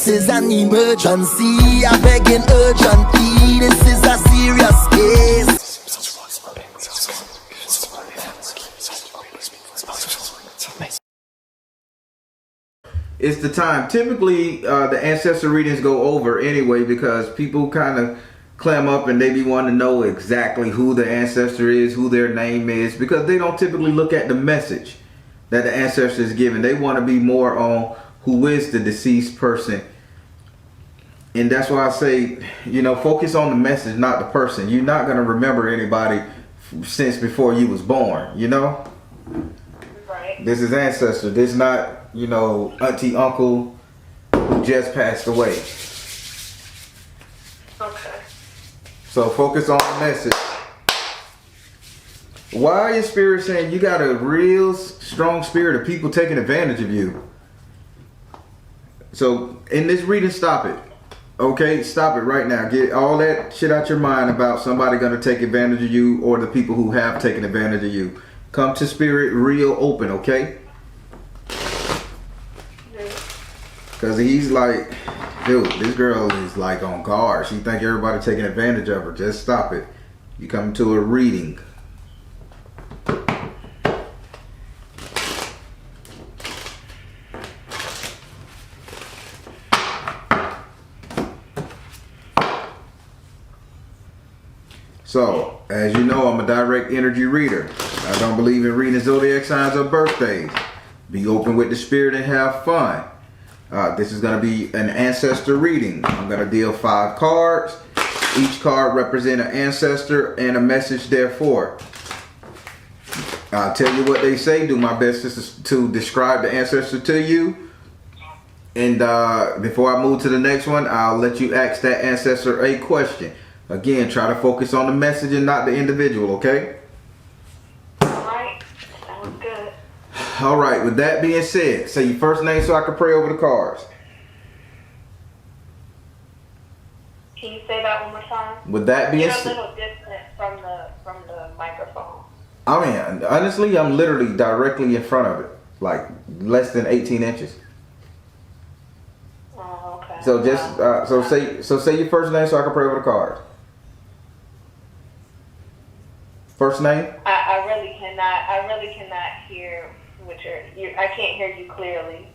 is an emergency. I begging urgently. This is a serious case. It's the time. Typically, the ancestor readings go over anyway because people kind of clam up and they be wanting to know exactly who the ancestor is, who their name is, because they don't typically look at the message that the ancestor is giving. They want to be more on who is the deceased person. And that's why I say, you know, focus on the message, not the person. You're not going to remember anybody since before you was born, you know? Right. This is ancestor. This is not, you know, auntie, uncle who just passed away. Okay. So focus on the message. Why are your spirit saying you got a real strong spirit of people taking advantage of you? So in this reading, stop it. Okay, stop it right now. Get all that shit out your mind about somebody going to take advantage of you or the people who have taken advantage of you. Come to spirit real open, okay? Because he's like, dude, this girl is like on guard. She think everybody taking advantage of her. Just stop it. You come to a reading. So, as you know, I'm a direct energy reader. I don't believe in reading zodiac signs or birthdays. Be open with the spirit and have fun. This is going to be an ancestor reading. I'm going to deal 5 cards. Each card represents an ancestor and a message therefore. I'll tell you what they say. Do my best to describe the ancestor to you. And before I move to the next one, I'll let you ask that ancestor a question. Again, try to focus on the message and not the individual, okay? Alright, sounds good. Alright, with that being said, say your first name so I can pray over the cards. Can you say that one more time? With that being You're a said, little distant from the microphone. I mean, honestly, I'm literally directly in front of it. Like, less than 18 inches. Oh, okay. So just, say your first name so I can pray over the cards. First name? I really cannot hear what I can't hear you clearly.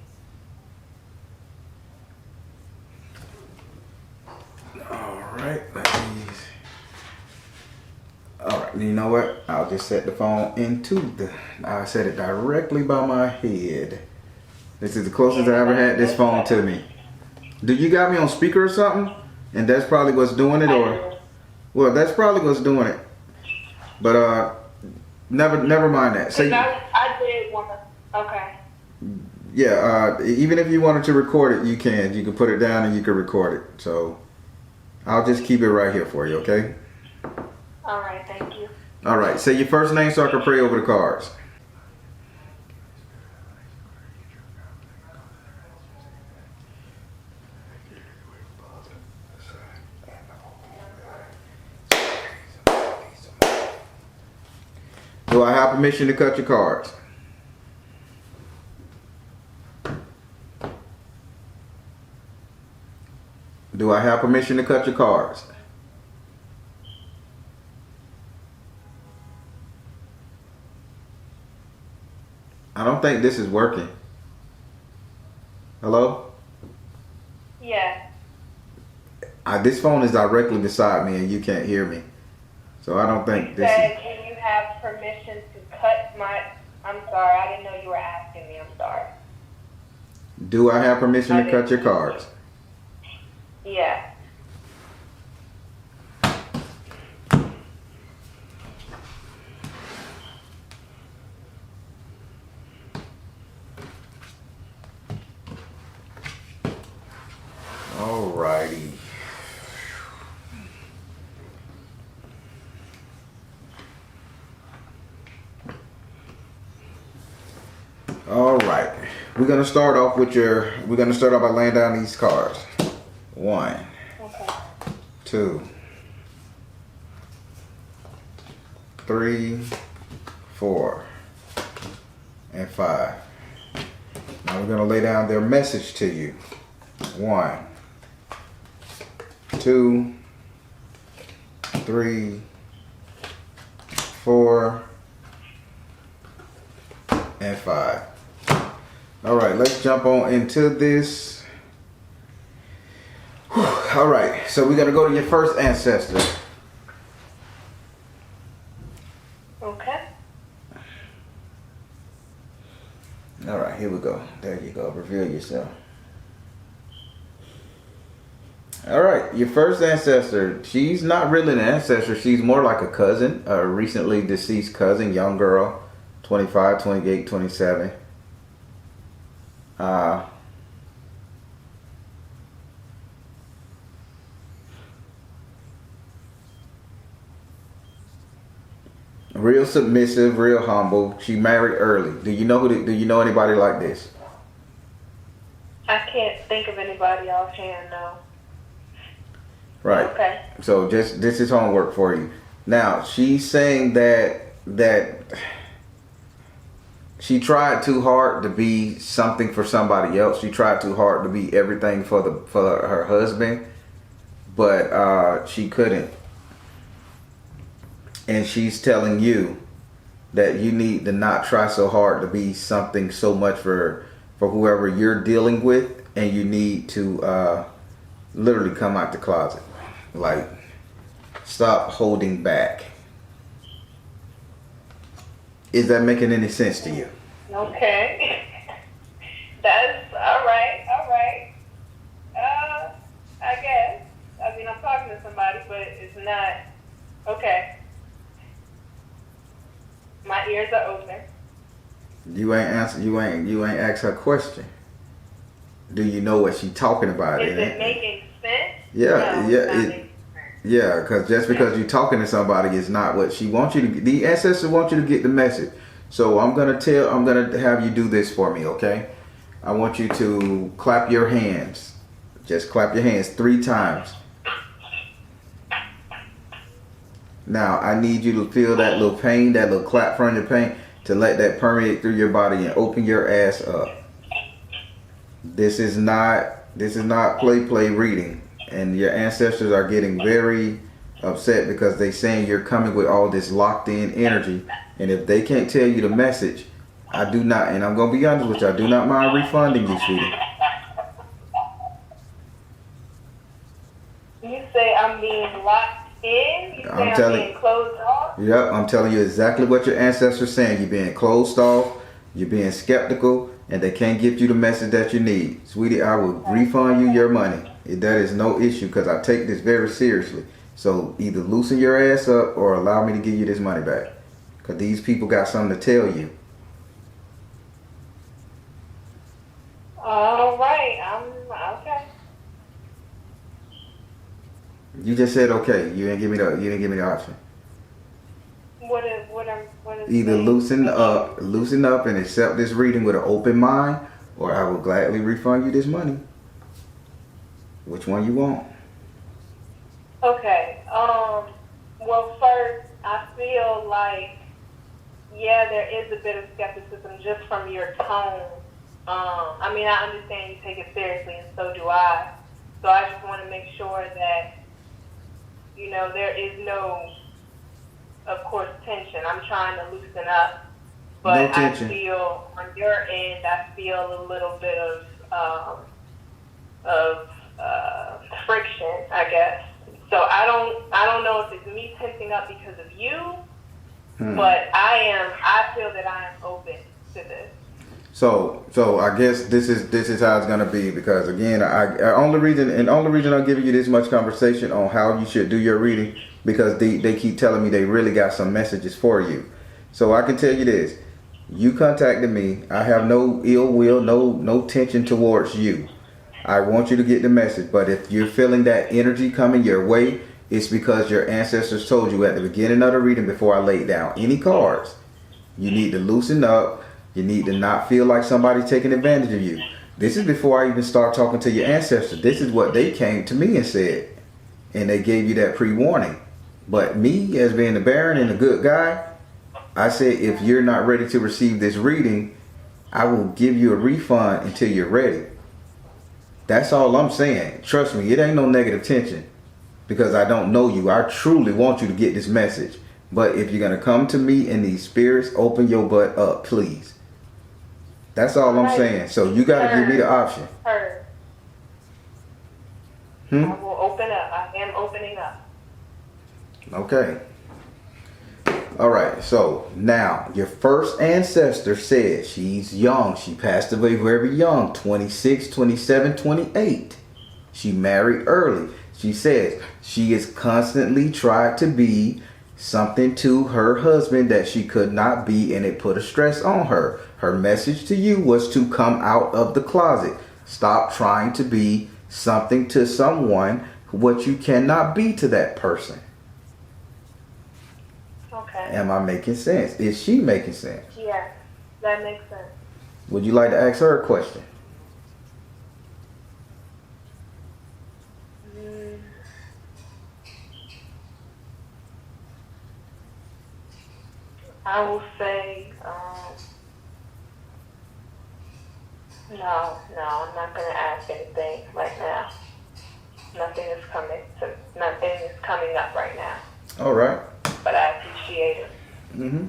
Alright, alright, you know what? I'll just set the phone I set it directly by my head. This is the closest I ever had this phone to me. Do you got me on speaker or something? And that's probably what's doing it, or? Well, that's probably what's doing it. But never mind that. Say, I did want to. Okay. Yeah. Even if you wanted to record it, you can. You can put it down and you can record it. So I'll just keep it right here for you. Okay. All right. Thank you. All right. Say your first name so I can pray over the cards. Do I have permission to cut your cards? Do I have permission to cut your cards? I don't think this is working. Hello? Yeah. This phone is directly beside me and you can't hear me. So I don't think this is... Can you have permission to cut my... I'm sorry, I didn't know you were asking me. I'm sorry. Do I have permission to cut your cards? Yeah. Alrighty. Alright. We're gonna start off by laying down these cards. 1, Okay. 2, 3, 4, and 5. Now we're gonna lay down their message to you. 1, 2, 3, 4, and 5. All right, let's jump on into this. Whew. All right, so we're gonna go to your first ancestor. Okay. All right, here we go. There you go. Reveal yourself. All right, your first ancestor. She's not really an ancestor. She's more like a cousin, a recently deceased cousin, young girl, 25, 28, 27. Real submissive, real humble. She married early. Do you know do you know anybody like this? I can't think of anybody offhand, no. Right. Okay. So just this is homework for you. Now she's saying that she tried too hard to be something for somebody else. She tried too hard to be everything for her husband, but she couldn't. And she's telling you that you need to not try so hard to be something so much for whoever you're dealing with, and you need to literally come out the closet. Like, stop holding back. Is that making any sense to you? Okay. That's all right. All right. I guess. I mean, I'm talking to somebody, but it's not. Okay. My ears are open. You ain't answer. You ain't asked her question. Do you know what she's talking about? Is it making sense? Yeah, No, yeah, it's not making sense. yeah. Because just because you're talking to somebody is not what she wants you to. The ancestor wants you to get the message. So I'm gonna have you do this for me, okay? I want you to clap your hands. Just clap your hands 3 times. Now, I need you to feel that little pain, that little clap from your pain, to let that permeate through your body and open your ass up. This is not play reading. And your ancestors are getting very upset because they saying you're coming with all this locked in energy. And if they can't tell you the message, I do not, and I'm going to be honest with you, I do not mind refunding you, sweetie. You say I'm being locked in? You say I'm being closed off? Yep, I'm telling you exactly what your ancestors are saying. You're being closed off, you're being skeptical, and they can't give you the message that you need. Sweetie, I will refund you your money. That is no issue because I take this very seriously. So either loosen your ass up or allow me to give you this money back. Because these people got something to tell you. All right, I'm okay. You just said okay. You didn't give me the option. What is Either loosen up and accept this reading with an open mind, or I will gladly refund you this money. Which one you want? Okay. Well, first, I feel like, yeah, there is a bit of skepticism just from your tone. I mean, I understand you take it seriously, and so do I. So I just want to make sure that, you know, there is no, of course, tension. I'm trying to loosen up, but No tension. I feel on your end, I feel a little bit of friction, I guess. So I don't know if it's me tensing up because of you, but I feel that I am open to this. So I guess this is how it's gonna be, because again, I only reason I'm giving you this much conversation on how you should do your reading, because they keep telling me they really got some messages for you. So I can tell you this: you contacted me. I have no ill will, no tension towards you. I want you to get the message. But if you're feeling that energy coming your way, it's because your ancestors told you at the beginning of the reading, before I laid down any cards, you need to loosen up. You need to not feel like somebody's taking advantage of you. This is before I even start talking to your ancestors. This is what they came to me and said. And they gave you that pre-warning. But me, as being the Baron and a good guy, I said, if you're not ready to receive this reading, I will give you a refund until you're ready. That's all I'm saying. Trust me, it ain't no negative tension because I don't know you. I truly want you to get this message. But if you're going to come to me in these spirits, open your butt up, please. That's all I'm saying. So you got to give me the option. I will open up. I am opening up. Okay. All right. So now your first ancestor says she's young. She passed away very young, 26, 27, 28. She married early. She says she has constantly tried to be something to her husband that she could not be, and it put a stress on her. Her message to you was to come out of the closet. Stop trying to be something to someone what you cannot be to that person. Okay. Am I making sense? Is she making sense? Yeah, that makes sense. Would you like to ask her a question? I will say, no, I'm not going to ask anything right now. Nothing is coming up right now. All right. But I appreciate it. Mm-hmm.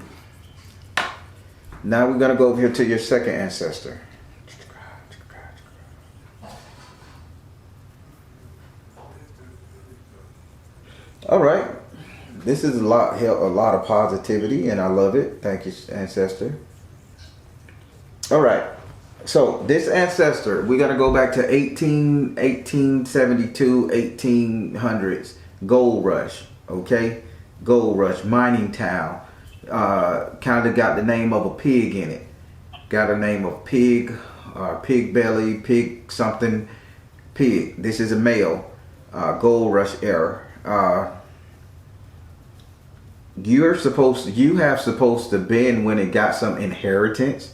Now we're going to go over here to your second ancestor. All right. This is a lot of positivity, and I love it. Thank you, ancestor. All right. So this ancestor, we're going to go back to 1872, 1800s. Gold rush. Okay. Gold rush. Mining town. Kind of got the name of a pig in it. Got a name of pig, pig belly, pig something, pig. This is a male. Gold rush era. You have supposed to been when it got some inheritance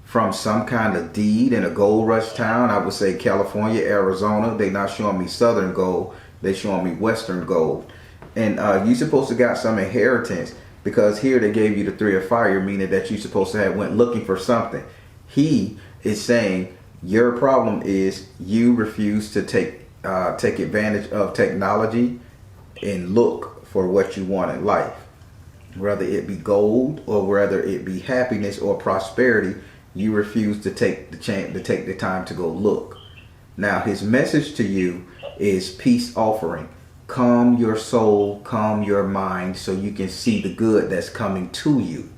from some kind of deed in a gold rush town. I would say California, Arizona. They not showing me southern gold. They showing me western gold. And you supposed to got some inheritance because here they gave you the 3 of fire, meaning that you supposed to have went looking for something. He is saying your problem is you refuse to take advantage of technology and look for what you want in life. Whether it be gold or whether it be happiness or prosperity, you refuse to take the time to go look. Now his message to you is peace offering. Calm your soul, calm your mind so you can see the good that's coming to you.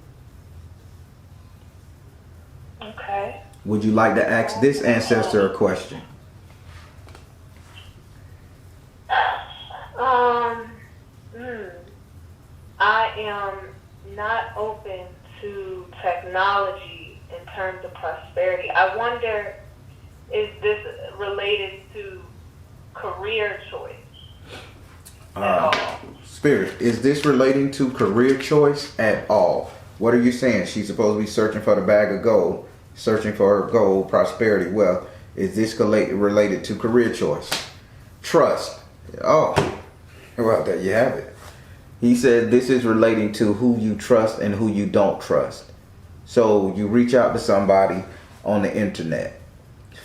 Okay. Would you like to ask this ancestor a question? I am not open to technology in terms of prosperity. I wonder, is this related to career choice? Spirit, is this relating to career choice at all? What are you saying? She's supposed to be searching for the bag of gold, searching for her gold, prosperity, wealth. Is this related to career choice? Trust. Oh, well, there you have it. He said this is relating to who you trust and who you don't trust. So you reach out to somebody on the internet,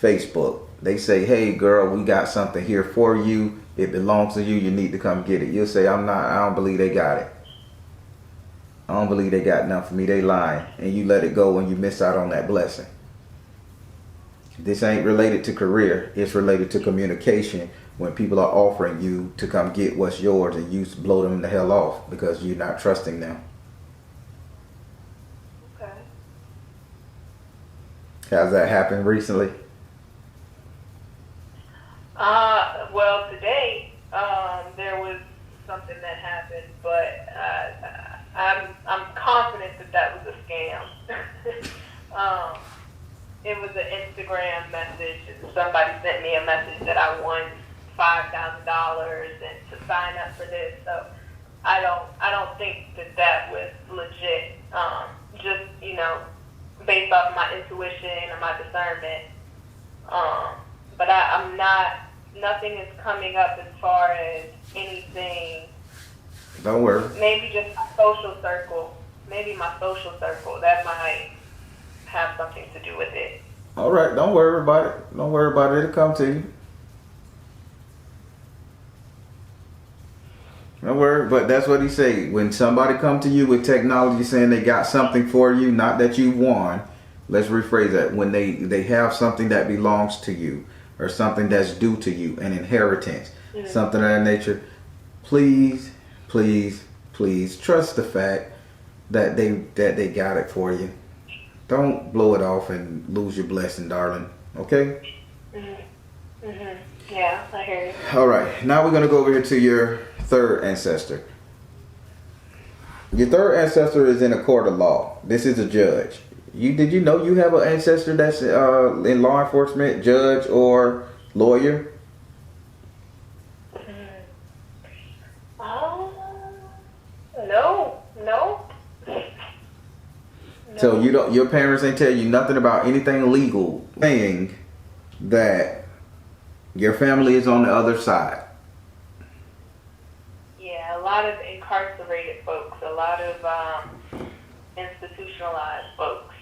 Facebook. They say, hey, girl, we got something here for you. It belongs to you. You need to come get it. You'll say, I don't believe they got it. I don't believe they got nothing for me. They lying. And you let it go and you miss out on that blessing. This ain't related to career. It's related to communication. When people are offering you to come get what's yours and you blow them the hell off because you're not trusting them. Okay. Has that happened recently? Well, today there was something that happened, but I'm confident that was a scam. It was an Instagram message, and somebody sent me a message that I won $5,000 and to sign up for this. So I don't think that was legit. Just based off my intuition and my discernment. But I'm not. Nothing is coming up as far as anything. Don't worry. Maybe just my social circle. Maybe my social circle. That might have something to do with it. All right, don't worry about it. Don't worry about it. It'll come to you. Don't worry, but that's what he say. When somebody come to you with technology saying they got something for you, not that you won. Let's rephrase that. When they have something that belongs to you or something that's due to you, an inheritance, something of that nature, please, please, please trust the fact that they got it for you. Don't blow it off and lose your blessing, darling. Okay? Yeah, I hear you. All right. Now we're going to go over here to your third ancestor. Your third ancestor is in a court of law. This is a judge. Did you know you have an ancestor that's in law enforcement, judge, or lawyer? No. So your parents ain't tell you nothing about anything legal, saying that your family is on the other side. Yeah, a lot of incarcerated folks, a lot of institutionalized folks,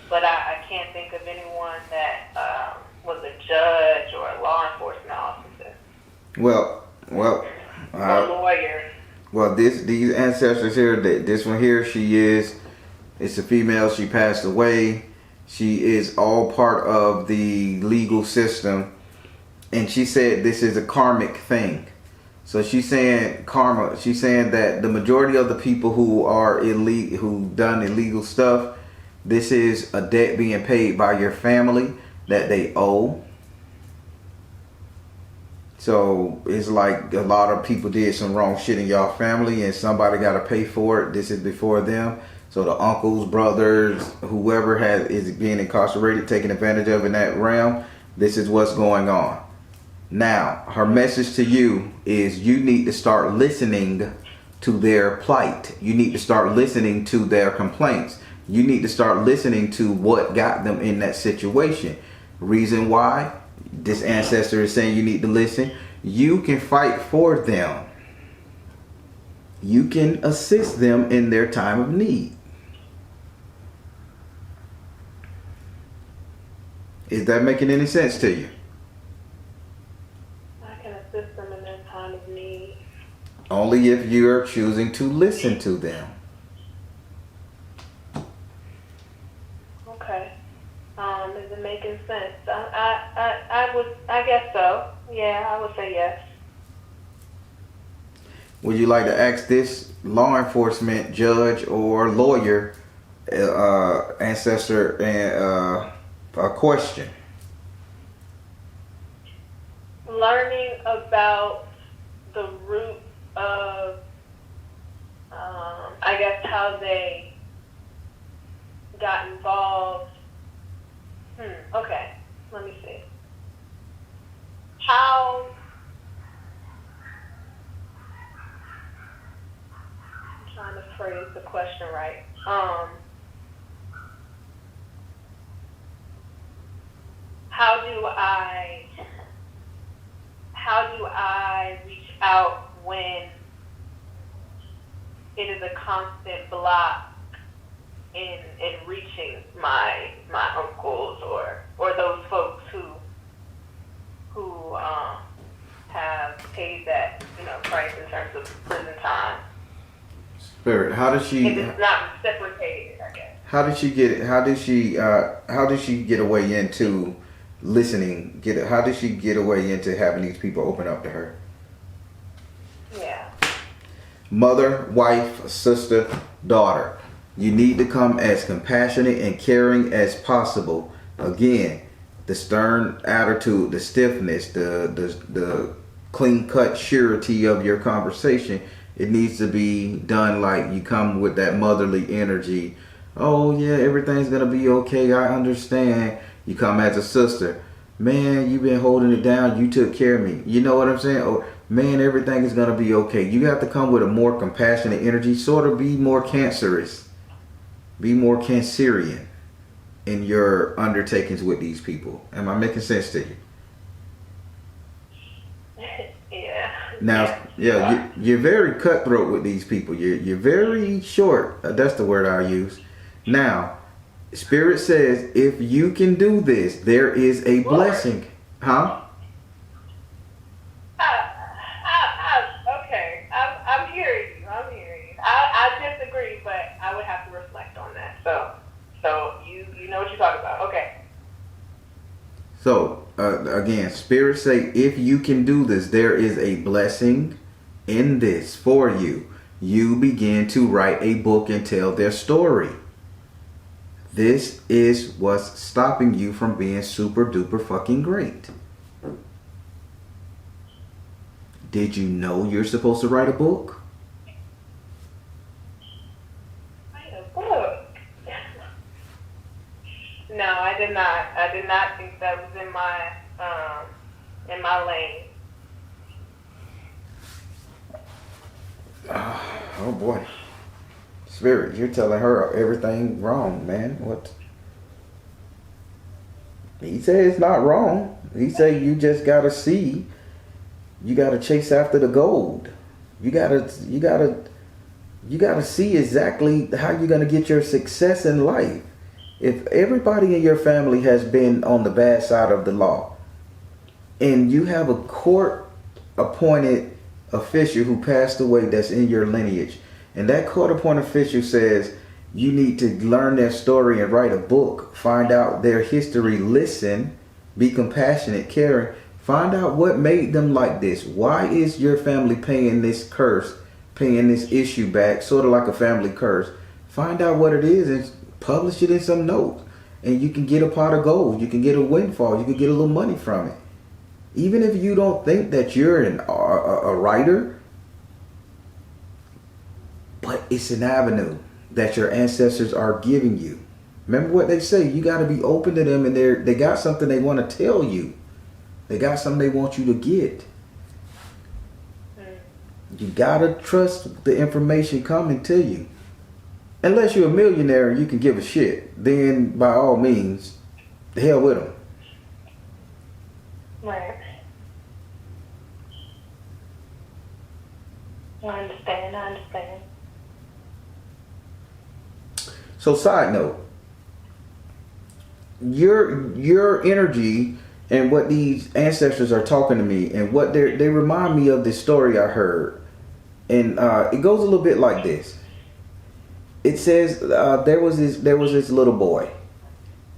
but I can't think of anyone that was a judge or a law enforcement officer. Well, a lawyer. Well, these ancestors here, this one here, it's a female. She passed away. She is all part of the legal system, and she said this is a karmic thing. So she's saying karma. She's saying that the majority of the people who are illegal, who done illegal stuff, this is a debt being paid by your family that they owe. So it's like a lot of people did some wrong shit in y'all family and somebody got to pay for it. This is before them. So the uncles, brothers, whoever is being incarcerated, taking advantage of in that realm, this is what's going on. Now, her message to you is you need to start listening to their plight. You need to start listening to their complaints. You need to start listening to what got them in that situation. Reason why this ancestor is saying you need to listen. You can fight for them. You can assist them in their time of need. Is that making any sense to you? I can assist them in their time of need. Only if you're choosing to listen to them. Okay. Is it making sense? I guess so. Yeah, I would say yes. Would you like to ask this law enforcement judge or lawyer ancestor a question? Learning about the root of, I guess, how they got involved. Okay, let me see. I'm trying to phrase the question right. How do I reach out when it is a constant block in reaching my uncles or those folks who have paid that price in terms of prison time? Spirit, how does she? If it's not reciprocated, I guess. How did she get it? How did she get away into listening? How did she get away into having these people open up to her? Yeah. Mother, wife, sister, daughter. You need to come as compassionate and caring as possible. Again, the stern attitude, the stiffness, the clean-cut surety of your conversation, it needs to be done like you come with that motherly energy. Oh, yeah, everything's going to be okay. I understand. You come as a sister. Man, you've been holding it down. You took care of me. You know what I'm saying? Oh, man, everything is going to be okay. You have to come with a more compassionate energy. Sort of be more cancerous. Be more cancerian in your undertakings with these people. Am I making sense to you? Yeah. Now, yeah, you're very cutthroat with these people. You're very short. That's the word I use. Now, Spirit says, if you can do this, there is a blessing. Huh? Okay, I'm hearing you. I disagree, but I would have to reflect on that. So you know what you're talking about. Okay. So, again, Spirit say, if you can do this, there is a blessing in this for you. You begin to write a book and tell their story. This is what's stopping you from being super duper fucking great. Did you know you're supposed to write a book? Write a book? No, I did not. I did not think that was in my lane. Oh boy. Spirit, you're telling her everything wrong, man. What? He said it's not wrong. He said you just gotta see. You gotta chase after the gold. You gotta see exactly how you're gonna get your success in life. If everybody in your family has been on the bad side of the law, and you have a court-appointed official who passed away that's in your lineage, and that court-appointed official says you need to learn their story and write a book, find out their history, listen, be compassionate, caring, find out what made them like this. Why is your family paying this curse, paying this issue back, sort of like a family curse? Find out what it is and publish it in some notes, and you can get a pot of gold. You can get a windfall. You can get a little money from it. Even if you don't think that you're a writer, but it's an avenue that your ancestors are giving you. Remember what they say, you got to be open to them, and they got something they want to tell you. They got something they want you to get. You got to trust the information coming to you. Unless you're a millionaire and you can give a shit, then by all means, the hell with them. Right. I understand. So side note, your energy and what these ancestors are talking to me and what they remind me of this story I heard. And it goes a little bit like this. It says there was this little boy,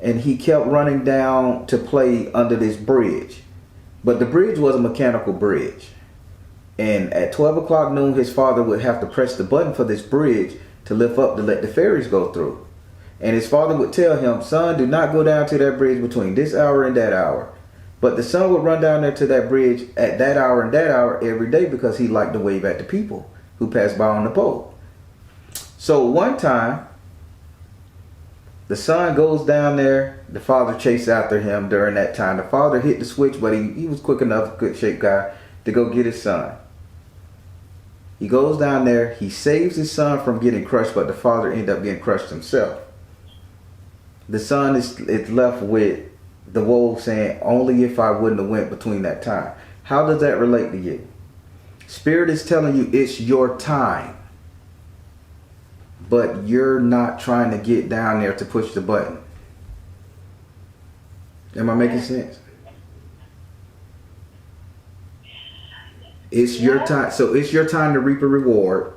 and he kept running down to play under this bridge. But the bridge was a mechanical bridge. And at 12 o'clock noon, his father would have to press the button for this bridge to lift up to let the ferries go through. And his father would tell him, son, do not go down to that bridge between this hour and that hour. But the son would run down there to that bridge at that hour and that hour every day because he liked to wave at the people who passed by on the boat. So one time, the son goes down there. The father chased after him during that time. The father hit the switch, but he was quick enough, good shape guy, to go get his son. He goes down there. He saves his son from getting crushed, but the father ended up getting crushed himself. The son is left with the wolf saying, only if I wouldn't have went between that time. How does that relate to you? Spirit is telling you it's your time, but you're not trying to get down there to push the button. Am I making sense? It's your time. So it's your time to reap a reward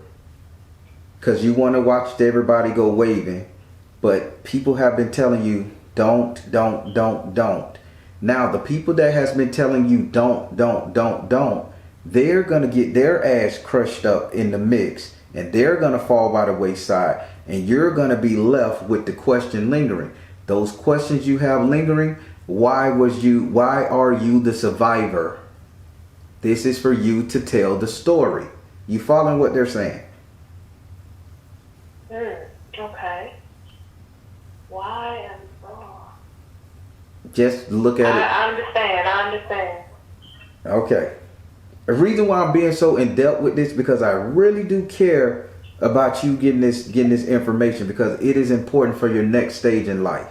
because you want to watch everybody go waving. But people have been telling you, don't. Now, the people that has been telling you don't, they're going to get their ass crushed up in the mix. And they're going to fall by the wayside. And you're going to be left with the question lingering. Those questions you have lingering, why are you the survivor? This is for you to tell the story. You following what they're saying? Okay. Why am Just look at it. I understand. Okay. The reason why I'm being so in depth with this because I really do care about you getting this information because it is important for your next stage in life.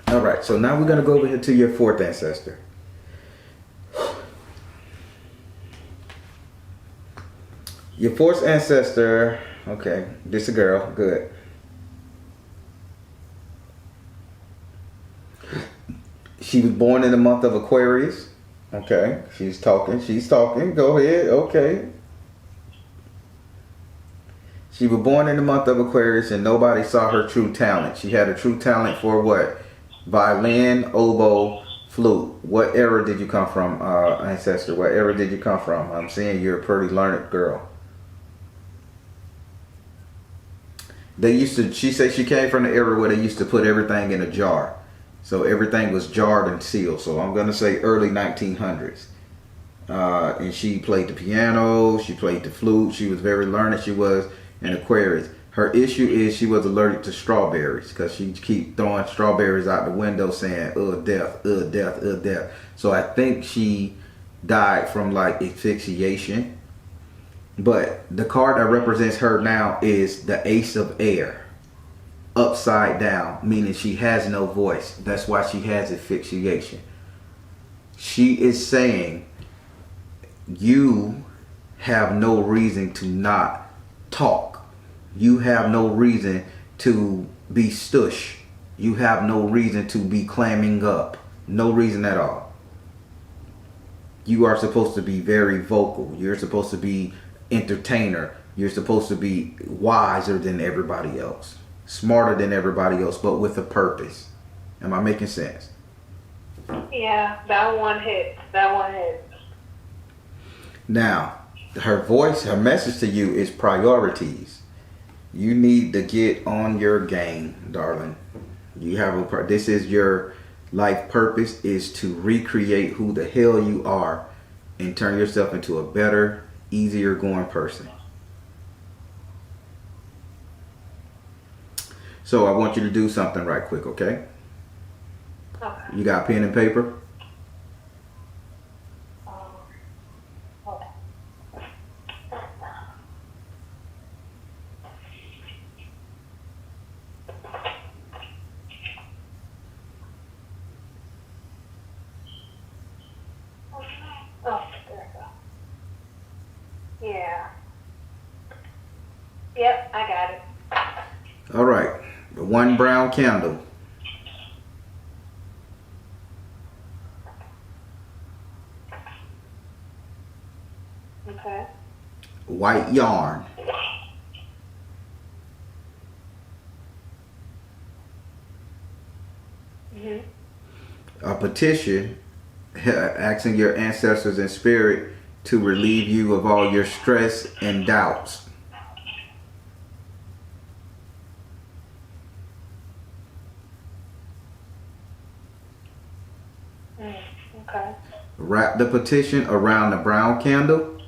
All right, so now we're going to go over here to your fourth ancestor. Your fourth ancestor Okay. This a girl. Good. She was born in the month of Aquarius. Okay. She's talking. Go ahead. Okay. She was born in the month of Aquarius and nobody saw her true talent. She had a true talent for what? Violin, oboe, flute. What era did you come from, Ancestor? What era did you come from? I'm seeing you're a pretty learned girl. She said she came from the era where they used to put everything in a jar. So everything was jarred and sealed. So I'm going to say early 1900s. And she played the piano. She played the flute. She was very learned. She was an Aquarius. Her issue is she was allergic to strawberries because she keep throwing strawberries out the window saying, death, death, death. So I think she died from like asphyxiation. But the card that represents her now is the Ace of Air. Upside down, meaning she has no voice. That's why she has asphyxiation. She is saying you have no reason to not talk. You have no reason to be stush. You have no reason to be clamming up. No reason at all. You are supposed to be very vocal. You're supposed to be entertainer. You're supposed to be wiser than everybody else. Smarter than everybody else, but with a purpose. Am I making sense? Yeah, that one hits. Now, her voice, her message to you is priorities. You need to get on your game, darling. You have this is your life purpose, is to recreate who the hell you are and turn yourself into a better, easier going person. So I want you to do something right quick, okay? Okay. You got pen and paper? Okay. Oh, there we go. Yeah. Yep, I got it. All right. One brown candle. Okay. White yarn. A petition asking your ancestors in spirit to relieve you of all your stress and doubts. Okay. Wrap the petition around the brown candle.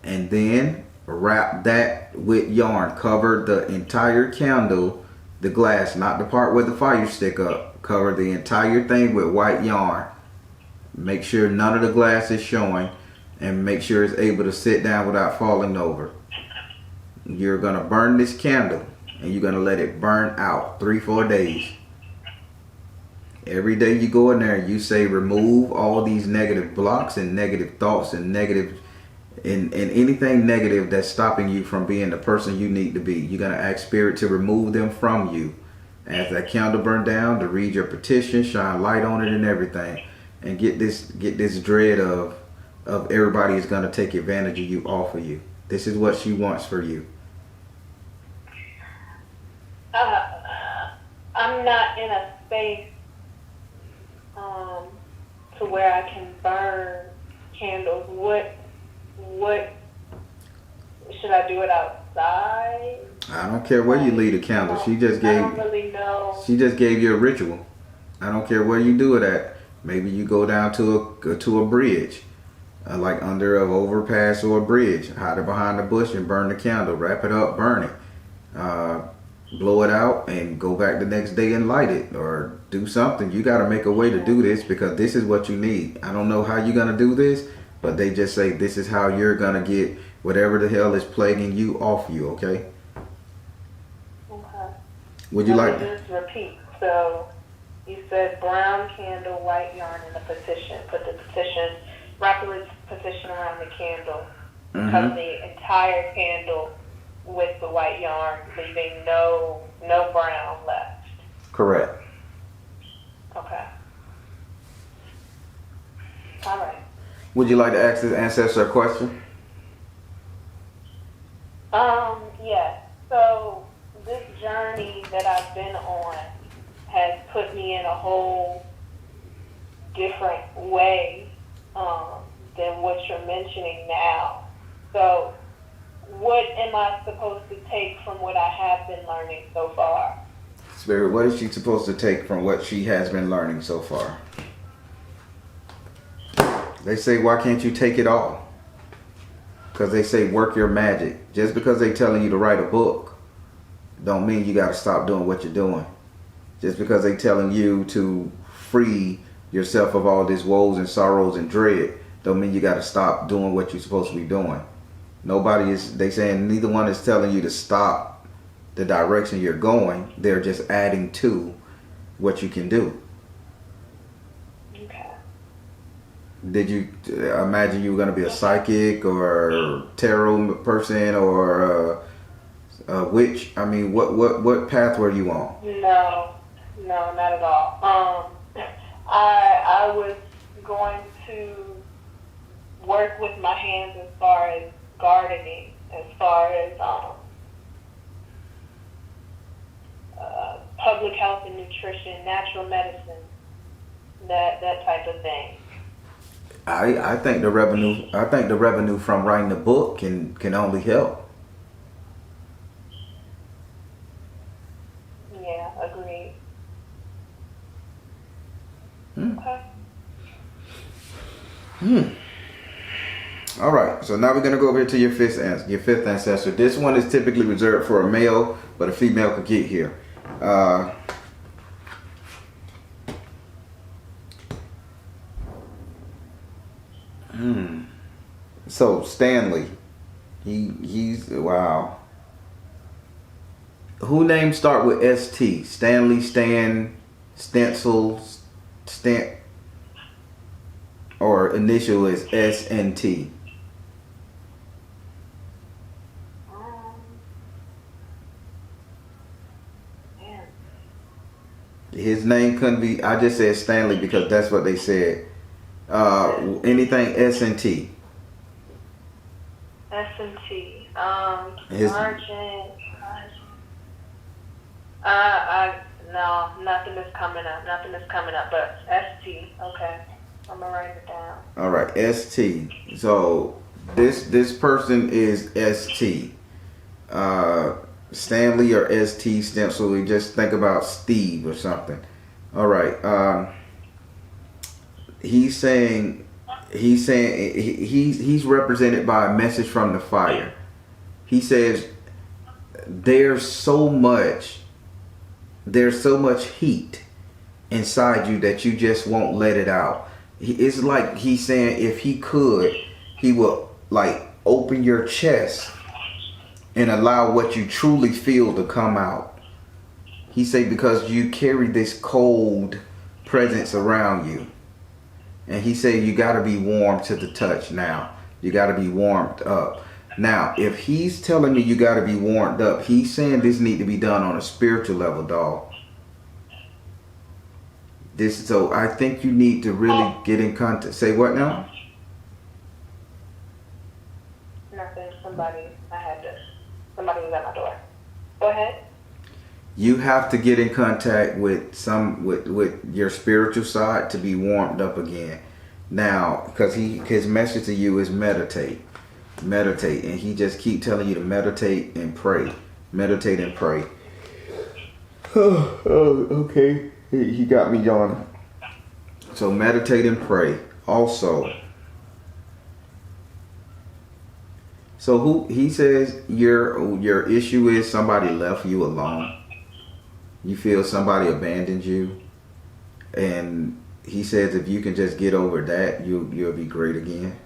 And then wrap that with yarn. Cover the entire candle, the glass, not the part where the fire stick up. Cover the entire thing with white yarn. Make sure none of the glass is showing, and make sure it's able to sit down without falling over. You're going to burn this candle, and you're going to let it burn out 3-4 days. Every day you go in there, you say remove all these negative blocks and negative thoughts and negative and anything negative that's stopping you from being the person you need to be. You're going to ask spirit to remove them from you. As that candle burn down, to read your petition, shine light on it and everything, and get this dread of everybody is going to take advantage of you off of you. This is what she wants for you. I'm not in a space to where I can burn candles. What should I do it outside? I don't care where you leave the candle. She just gave. I don't really know. She just gave you a ritual. I don't care where you do it at. Maybe you go down to a bridge, like under an overpass or a bridge. Hide it behind the bush and burn the candle. Wrap it up, burn it. Blow it out and go back the next day and light it, or do something. You got to make a way to do this, because this is what you need. I don't know how you're going to do this, but they just say this is how you're going to get whatever the hell is plaguing you off you, okay? Okay. Would you like to just repeat? So you said brown candle, white yarn, and a petition. Put the petition properly position around the candle. Cover Mm-hmm. the entire candle with the white yarn, leaving no brown left. Correct. Okay. All right. Would you like to ask this ancestor a question? Yes. So this journey that I've been on has put me in a whole different way than what you're mentioning now. So what am I supposed to take from what I have been learning so far? Spirit, what is she supposed to take from what she has been learning so far? They say, why can't you take it all? Because they say, work your magic. Just because they telling you to write a book, don't mean you got to stop doing what you're doing. Just because they telling you to free yourself of all these woes and sorrows and dread, don't mean you got to stop doing what you're supposed to be doing. They saying neither one is telling you to stop the direction you're going. They're just adding to what you can do. Okay. Did you imagine you were going to be a psychic or tarot person or a witch? I mean, what path were you on? No, not at all. I was going to work with my hands as far as gardening, as far as public health and nutrition, natural medicine, that type of thing. I think the revenue from writing the book can only help. Yeah, agreed. Okay. All right, so now we're gonna go over here to your fifth ancestor. This one is typically reserved for a male, but a female could get here. So Stanley, he's wow. Who names start with ST? Stanley, Stan, Stencil, Stant, or initial is SNT? His name couldn't be. I just said Stanley because that's what they said. Anything S&T. S&T. His- Sergeant. No, nothing is coming up. But ST. Okay, I'm gonna write it down. All right, ST. So this person is ST. Stanley or ST Stencil. We just think about Steve or something. All right. He's represented by a message from the fire. He says there's so much heat inside you that you just won't let it out. It's like he's saying if he could, he would like open your chest and allow what you truly feel to come out. He say because you carry this cold presence around you. And he said you got to be warm to the touch now. You got to be warmed up. Now, if he's telling me you got to be warmed up, he's saying this need to be done on a spiritual level, dog. So I think you need to really get in contact. Say what now? Nothing. Somebody was at my door. Go ahead. You have to get in contact with with your spiritual side to be warmed up again. Now, because his message to you is meditate, and he just keep telling you to meditate and pray, meditate and pray. Oh, okay. He got me yawning. So meditate and pray. Also, so who he says your issue is somebody left you alone. You feel somebody abandoned you, and he says if you can just get over that, you'll be great again.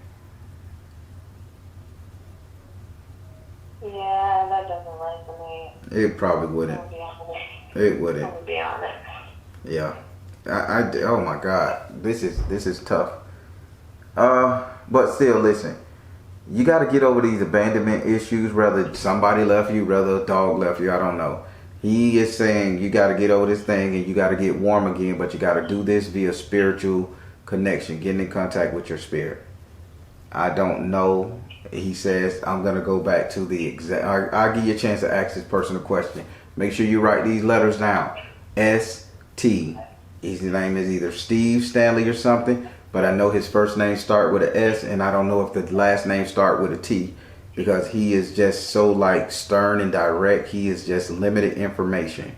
Yeah, that doesn't resonate. It probably wouldn't. It wouldn't. I'm gonna be honest. Yeah. I oh my God, this is tough. But still, listen. You got to get over these abandonment issues, whether somebody left you, whether a dog left you, I don't know. He is saying you got to get over this thing and you got to get warm again, but you got to do this via spiritual connection, getting in contact with your spirit. I don't know. He says, I'm going to go back to the exact... I'll give you a chance to ask this person a question. Make sure you write these letters down. S.T. His name is either Steve, Stanley, or something. But I know his first name start with an S, and I don't know if the last name start with a T, because he is just so like stern and direct. He is just limited information,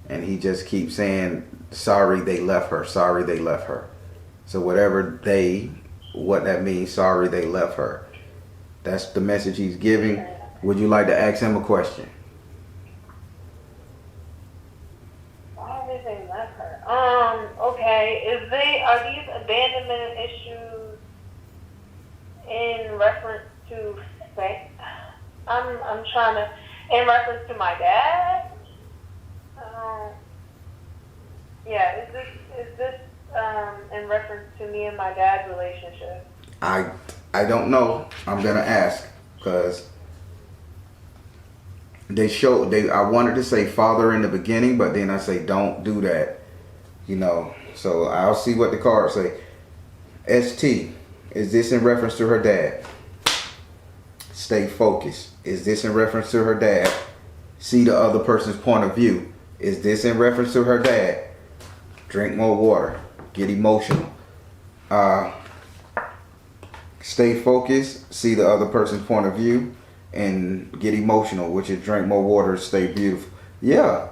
and he just keeps saying, sorry they left her, sorry they left her. So whatever what that means, sorry they left her. That's the message he's giving. Would you like to ask him a question? Okay. Are these abandonment issues in reference to sex? I'm trying to, in reference to my dad. Yeah. Is this in reference to me and my dad's relationship? I don't know. I'm gonna ask because I wanted to say father in the beginning, but then I say don't do that. So I'll see what the cards say. ST, is this in reference to her dad? Stay focused. Is this in reference to her dad? See the other person's point of view. Is this in reference to her dad? Drink more water. Get emotional. Stay focused. See the other person's point of view. And get emotional, which is drink more water, stay beautiful. Yeah.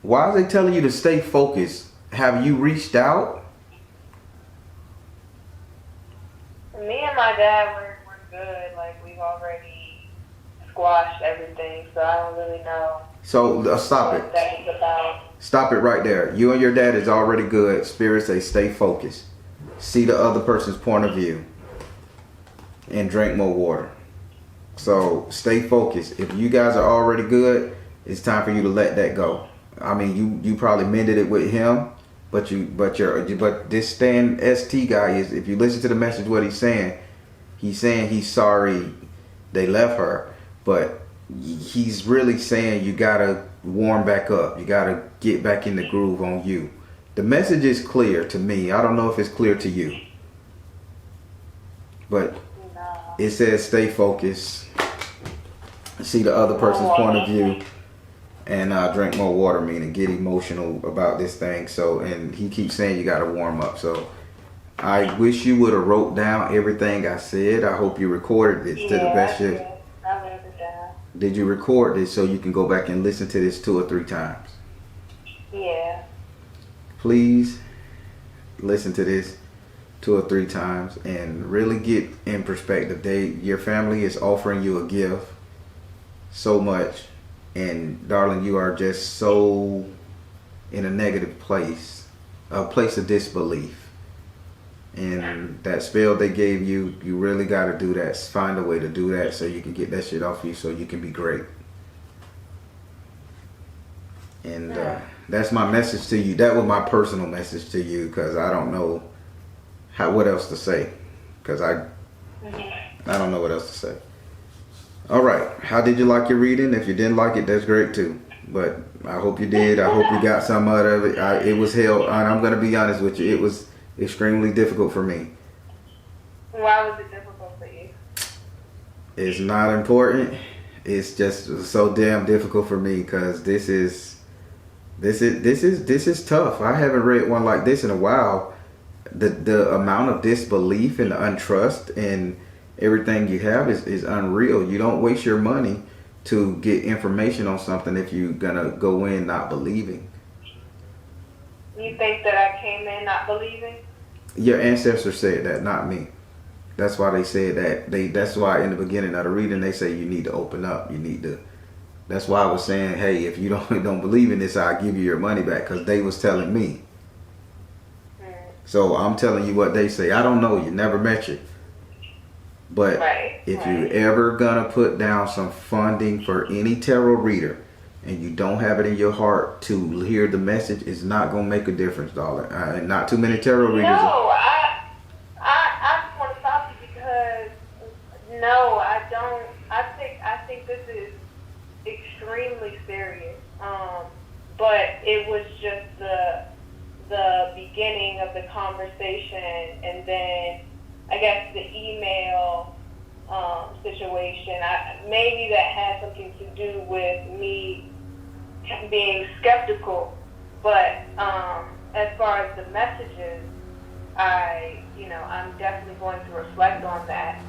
Why are they telling you to stay focused? Have you reached out? Me and my dad, we're good. Like, we've already squashed everything, so I don't really know. So stop it. That is about. Stop it right there. You and your dad is already good. Spirit say stay focused. See the other person's point of view. And drink more water. So stay focused. If you guys are already good, it's time for you to let that go. I mean, you probably mended it with him, but this Stan ST guy is, if you listen to the message, what he's saying he's sorry they left her, but he's really saying you gotta warm back up. You gotta get back in the groove on you. The message is clear to me. I don't know if it's clear to you, but it says stay focused, see the other person's point of view, and drink more water, meaning get emotional about this thing. So, and he keeps saying you got to warm up. So I wish you would have wrote down everything I said. I hope you recorded this to the best of. I wrote it down. Did you record this so you can go back and listen to this 2 or 3 times? Yeah. Please listen to this 2 or 3 times and really get in perspective. Your family is offering you a gift so much, and darling, you are just so in a negative place, a place of disbelief. And that spell they gave you, you really got to do that. Find a way to do that so you can get that shit off you so you can be great. And that's my message to you. That was my personal message to you, because I don't know what else to say, because I don't know what else to say. All right, how did you like your reading? If you didn't like it, that's great too, but I hope you did. I hope you got some out of it. It was hell, and I'm going to be honest with you, it was extremely difficult for me. Why was it difficult for you? It's not important. It's just so damn difficult for me, because this is tough. I haven't read one like this in a while. The amount of disbelief and the untrust and everything you have is unreal. You don't waste your money to get information on something if you're gonna go in not believing. You think that I came in not believing? Your ancestors said that, not me. That's why they said that. That's why in the beginning of the reading they say you need to open up. You need to. That's why I was saying, hey, if you don't believe in this, I'll give you your money back, because they was telling me. So I'm telling you what they say. I don't know you, never met you. But if you ever gonna put down some funding for any tarot reader, and you don't have it in your heart to hear the message, it's not gonna make a difference, darling. Not too many tarot readers. No, I just want to stop you because no, I don't. I think this is extremely serious. But it was just the beginning of the conversation, and then I guess the email situation. Maybe that had something to do with me being skeptical, but as far as the messages, I'm definitely going to reflect on that.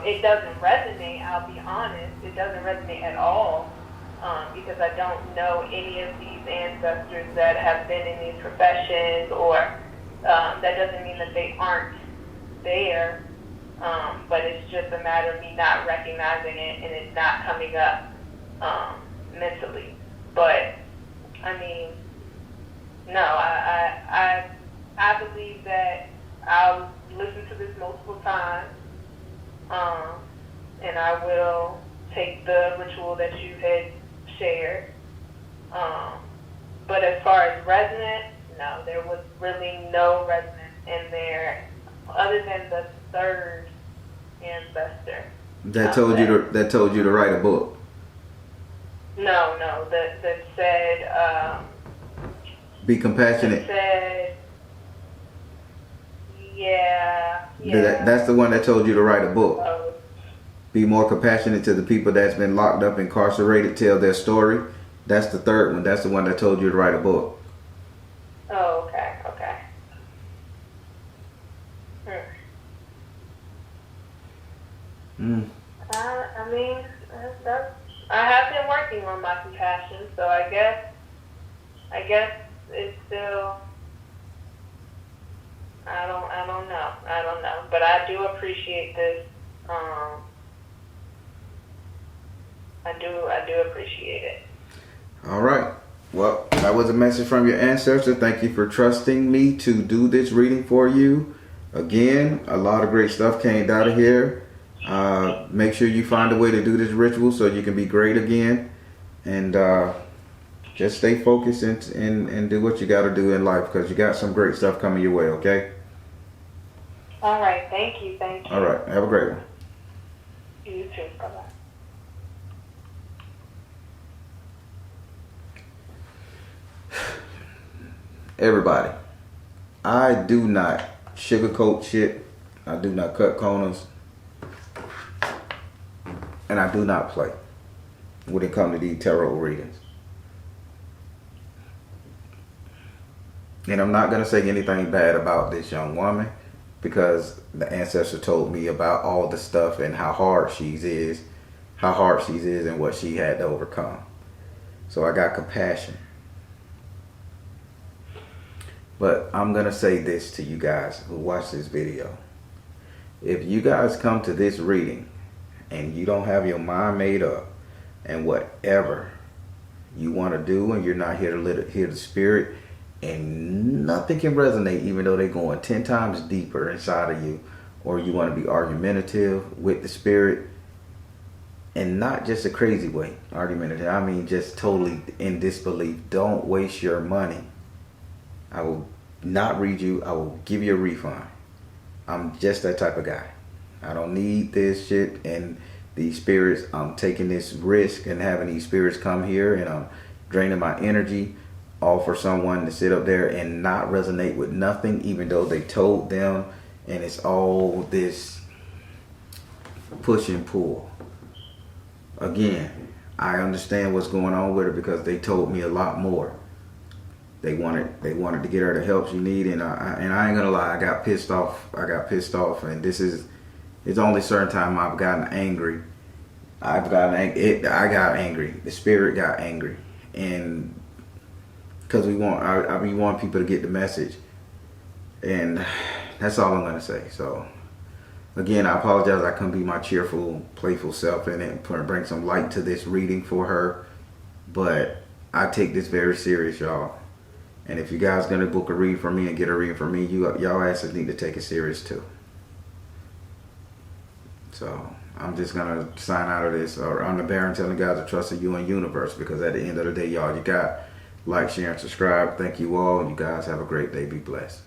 It doesn't resonate, I'll be honest. It doesn't resonate at all because I don't know any of these ancestors that have been in these professions, or that doesn't mean that they aren't there, but it's just a matter of me not recognizing it and it not coming up mentally. But, I mean, no, I believe that I'll listen to this multiple times, and I will take the ritual that you had shared. But as far as resonance, no, there was really no resonance in there other than the third ancestor. That told you to write a book. No, that said, be compassionate. That said, yeah. That's the one that told you to write a book. Oh. Be more compassionate to the people that's been locked up, incarcerated, tell their story. That's the third one. That's the one that told you to write a book. Oh, okay. I mean, I have been working on my compassion, so I guess it's still. I don't know, but I do appreciate this. I do appreciate it. All right. Well, that was a message from your ancestor. Thank you for trusting me to do this reading for you. Again, a lot of great stuff came out of here. Make sure you find a way to do this ritual so you can be great again. And just stay focused and do what you got to do in life, because you got some great stuff coming your way, okay? All right. Thank you. All right. Have a great one. You too. Bye-bye. Everybody, I do not sugarcoat shit. I do not cut corners. And I do not play when it comes to these tarot readings. And I'm not going to say anything bad about this young woman, because the ancestor told me about all the stuff and how hard she is and what she had to overcome. So I got compassion. But I'm going to say this to you guys who watch this video. If you guys come to this reading and you don't have your mind made up and whatever you want to do, and you're not here to hear the spirit, and nothing can resonate even though they're going 10 times deeper inside of you, or you want to be argumentative with the spirit, and not just a crazy way, argumentative, I mean just totally in disbelief, don't waste your money. I will not read you. I will give you a refund. I'm just that type of guy. I don't need this shit and these spirits. I'm taking this risk and having these spirits come here, and I'm draining my energy all for someone to sit up there and not resonate with nothing, even though they told them, and it's all this push and pull. Again, I understand what's going on with her because they told me a lot more. They wanted to get her the help she needed, and I ain't gonna lie, I got pissed off, and it's only certain time I've gotten angry. I got angry. The spirit got angry, and because we want people to get the message, and that's all I'm gonna say. So again, I apologize. I couldn't be my cheerful, playful self and bring some light to this reading for her, but I take this very serious, y'all. And if you guys gonna book a read from me and get a read from me, y'all asses need to take it serious too. So I'm just gonna sign out of this. Or I'm the Baron telling guys to trust in you and universe, because at the end of the day, y'all, you got like, share, and subscribe. Thank you all. You guys have a great day. Be blessed.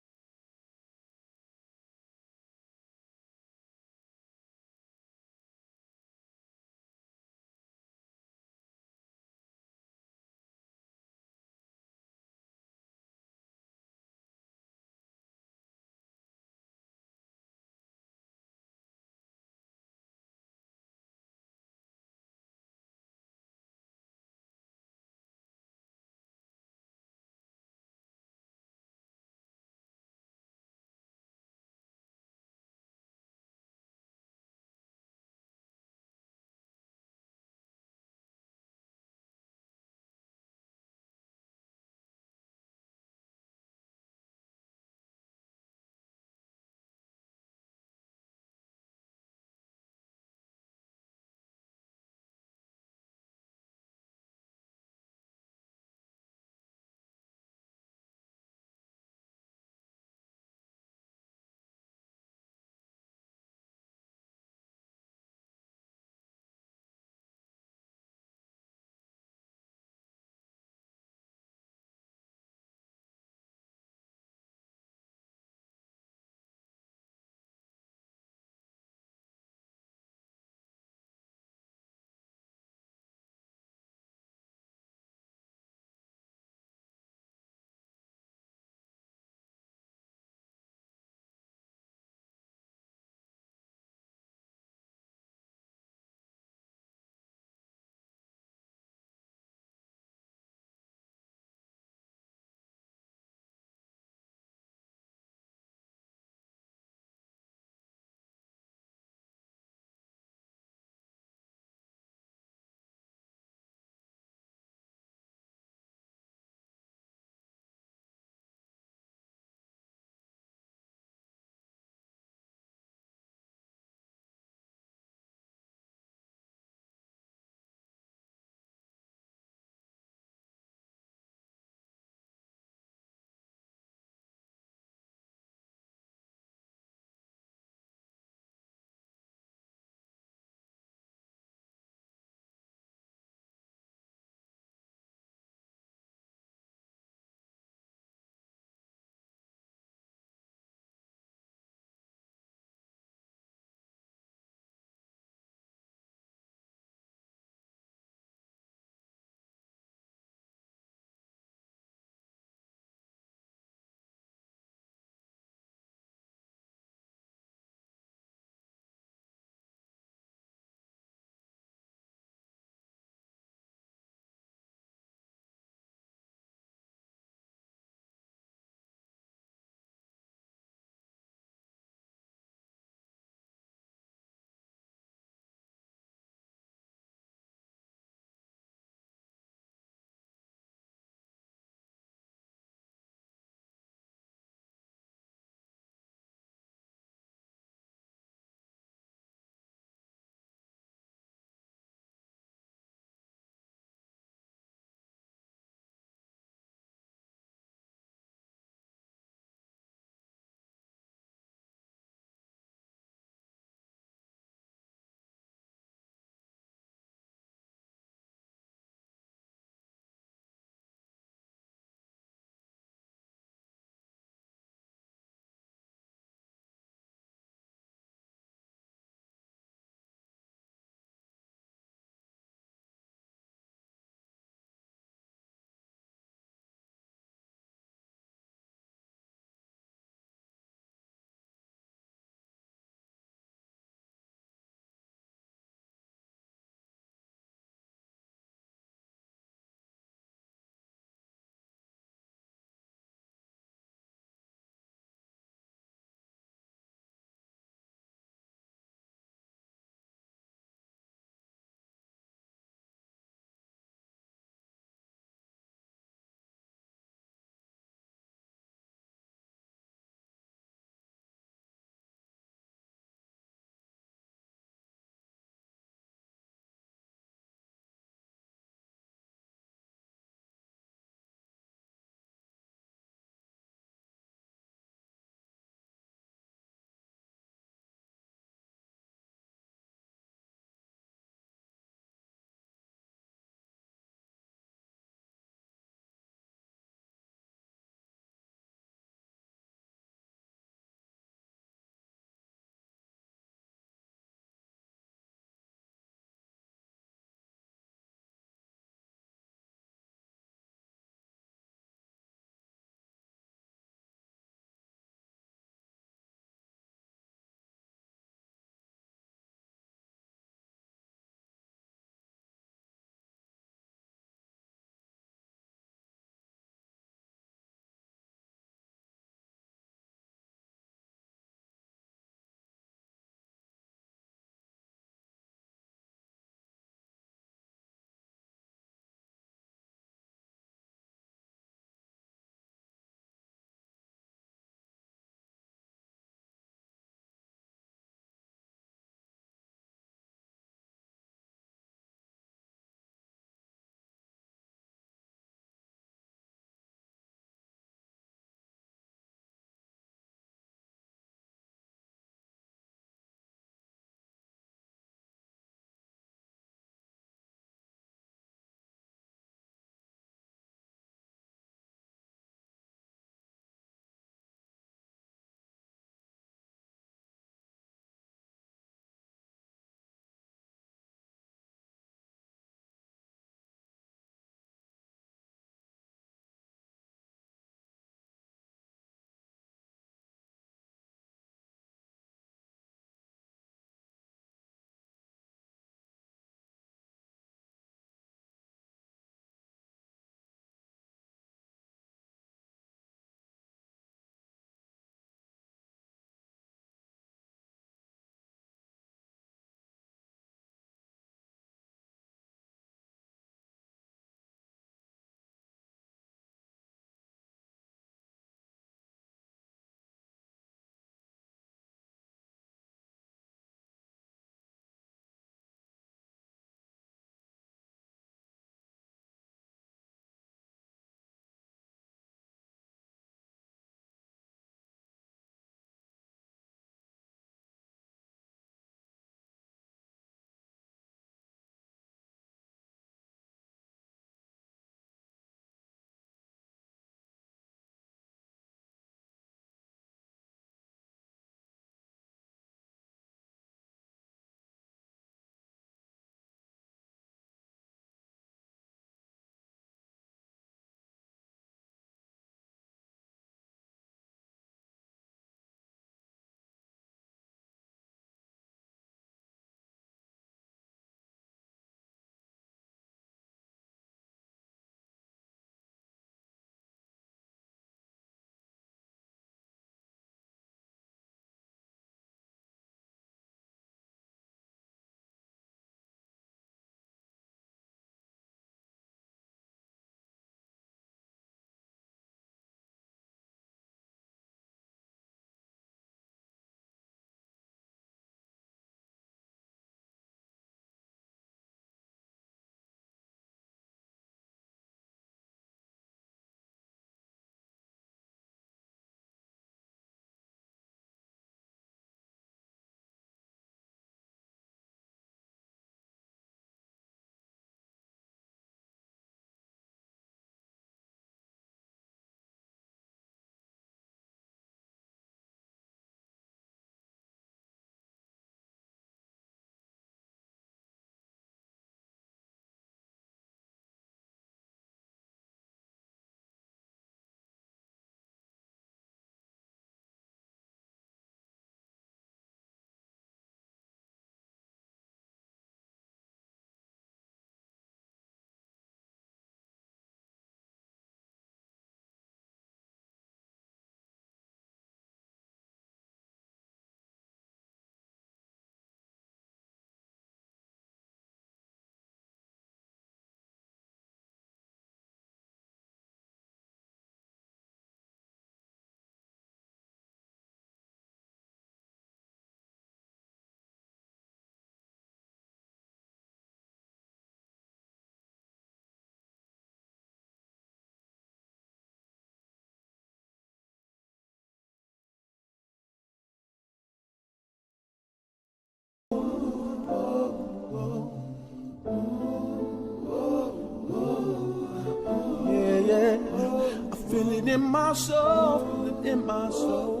in my soul, in my soul.